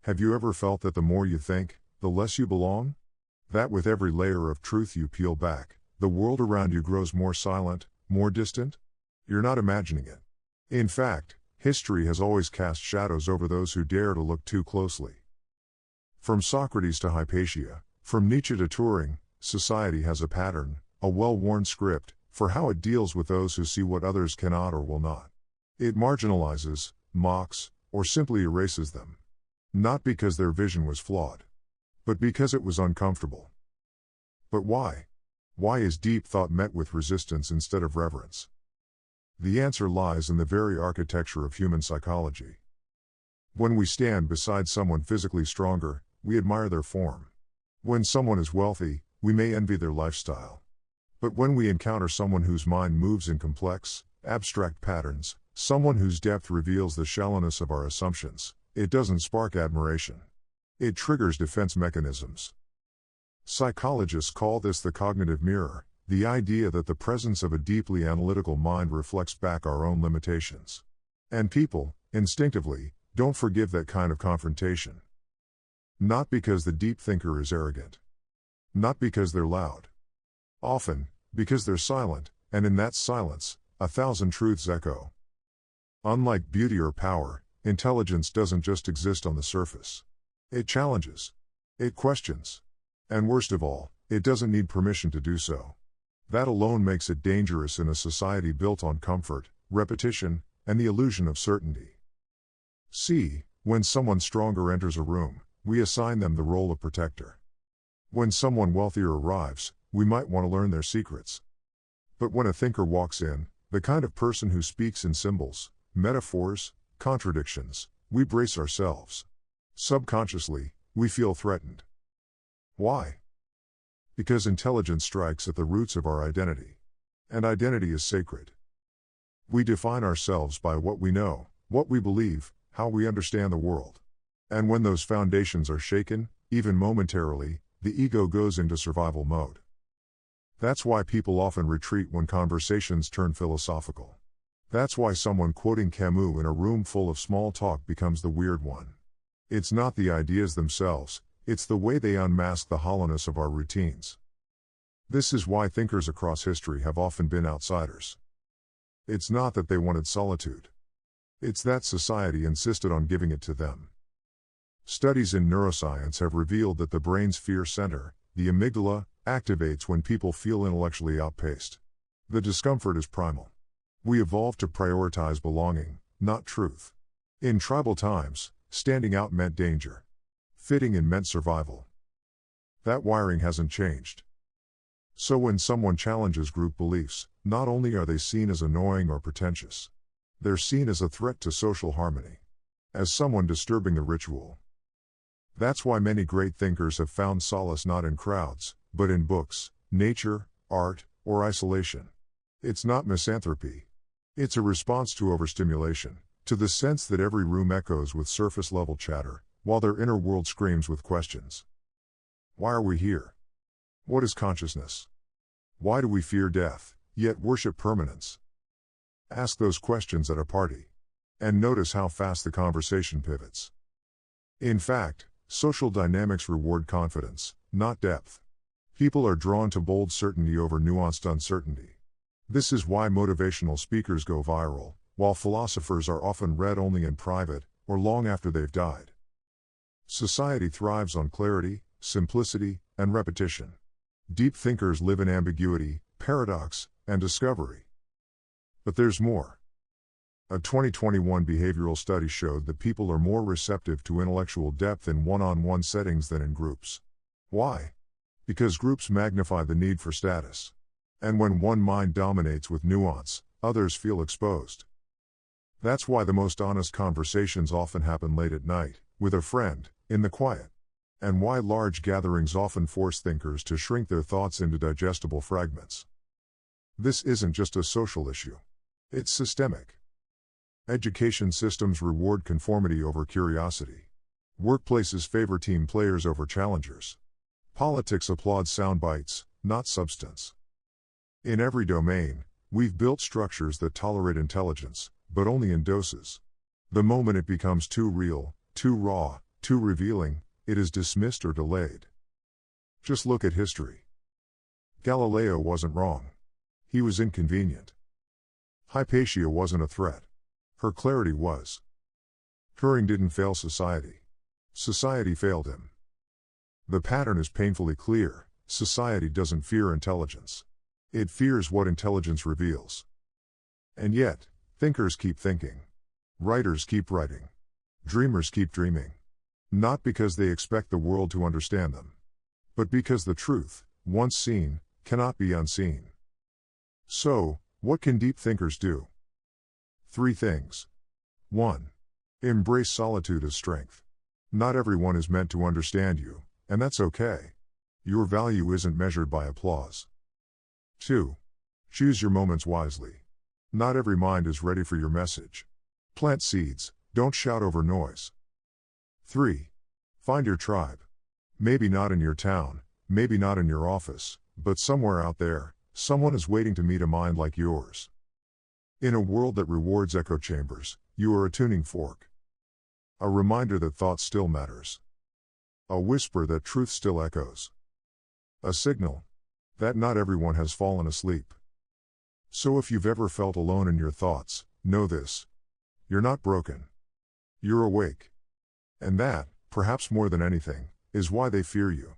Have you ever felt that the more you think, the less you belong? That with every layer of truth you peel back, the world around you grows more silent, more distant? You're not imagining it. In fact, history has always cast shadows over those who dare to look too closely. From Socrates to Hypatia, from Nietzsche to Turing, society has a pattern, a well-worn script, for how it deals with those who see what others cannot or will not. It marginalizes, mocks, or simply erases them. Not because their vision was flawed, but because it was uncomfortable. But why? Why is deep thought met with resistance instead of reverence? The answer lies in the very architecture of human psychology. When we stand beside someone physically stronger, we admire their form. When someone is wealthy, we may envy their lifestyle. But when we encounter someone whose mind moves in complex, abstract patterns, someone whose depth reveals the shallowness of our assumptions, it doesn't spark admiration. It triggers defense mechanisms. Psychologists call this the cognitive mirror, the idea that the presence of a deeply analytical mind reflects back our own limitations. And people, instinctively, don't forgive that kind of confrontation. Not because the deep thinker is arrogant. Not because they're loud. Often, because they're silent, and in that silence, 1,000 truths echo. Unlike beauty or power, intelligence doesn't just exist on the surface. It challenges. It questions. And worst of all, it doesn't need permission to do so. That alone makes it dangerous in a society built on comfort, repetition, and the illusion of certainty. See, when someone stronger enters a room, we assign them the role of protector. When someone wealthier arrives, we might want to learn their secrets. But when a thinker walks in, the kind of person who speaks in symbols, metaphors, contradictions, we brace ourselves. Subconsciously, we feel threatened. Why? Because intelligence strikes at the roots of our identity. And identity is sacred. We define ourselves by what we know, what we believe, how we understand the world. And when those foundations are shaken, even momentarily, the ego goes into survival mode. That's why people often retreat when conversations turn philosophical. That's why someone quoting Camus in a room full of small talk becomes the weird one. It's not the ideas themselves, it's the way they unmask the hollowness of our routines. This is why thinkers across history have often been outsiders. It's not that they wanted solitude. It's that society insisted on giving it to them. Studies in neuroscience have revealed that the brain's fear center, the amygdala, activates when people feel intellectually outpaced. The discomfort is primal. We evolved to prioritize belonging, not truth. In tribal times, standing out meant danger. Fitting in meant survival. That wiring hasn't changed. So when someone challenges group beliefs, not only are they seen as annoying or pretentious, they're seen as a threat to social harmony. As someone disturbing the ritual. That's why many great thinkers have found solace not in crowds, but in books, nature, art, or isolation. It's not misanthropy. It's a response to overstimulation, to the sense that every room echoes with surface-level chatter, while their inner world screams with questions. Why are we here? What is consciousness? Why do we fear death, yet worship permanence? Ask those questions at a party. And notice how fast the conversation pivots. In fact, social dynamics reward confidence, not depth. People are drawn to bold certainty over nuanced uncertainty. This is why motivational speakers go viral, while philosophers are often read only in private, or long after they've died. Society thrives on clarity, simplicity, and repetition. Deep thinkers live in ambiguity, paradox, and discovery. But there's more. A 2021 behavioral study showed that people are more receptive to intellectual depth in one-on-one settings than in groups. Why? Because groups magnify the need for status. And when one mind dominates with nuance, others feel exposed. That's why the most honest conversations often happen late at night, with a friend, in the quiet. And why large gatherings often force thinkers to shrink their thoughts into digestible fragments. This isn't just a social issue. It's systemic. Education systems reward conformity over curiosity. Workplaces favor team players over challengers. Politics applaud sound bites, not substance. In every domain, we've built structures that tolerate intelligence, but only in doses. The moment it becomes too real, too raw, too revealing, it is dismissed or delayed. Just look at history. Galileo wasn't wrong. He was inconvenient. Hypatia wasn't a threat. Her clarity was. Turing didn't fail society. Society failed him. The pattern is painfully clear. Society doesn't fear intelligence. It fears what intelligence reveals. And yet, thinkers keep thinking. Writers keep writing. Dreamers keep dreaming. Not because they expect the world to understand them, but because the truth, once seen, cannot be unseen. So, what can deep thinkers do? 3 things. 1. Embrace solitude as strength. Not everyone is meant to understand you, and that's okay. Your value isn't measured by applause. 2. Choose your moments wisely. Not every mind is ready for your message. Plant seeds, don't shout over noise. 3. Find your tribe. Maybe not in your town, maybe not in your office, but somewhere out there, someone is waiting to meet a mind like yours. In a world that rewards echo chambers, you are a tuning fork. A reminder that thought still matters. A whisper that truth still echoes. A signal that not everyone has fallen asleep. So if you've ever felt alone in your thoughts, know this. You're not broken. You're awake. And that, perhaps more than anything, is why they fear you.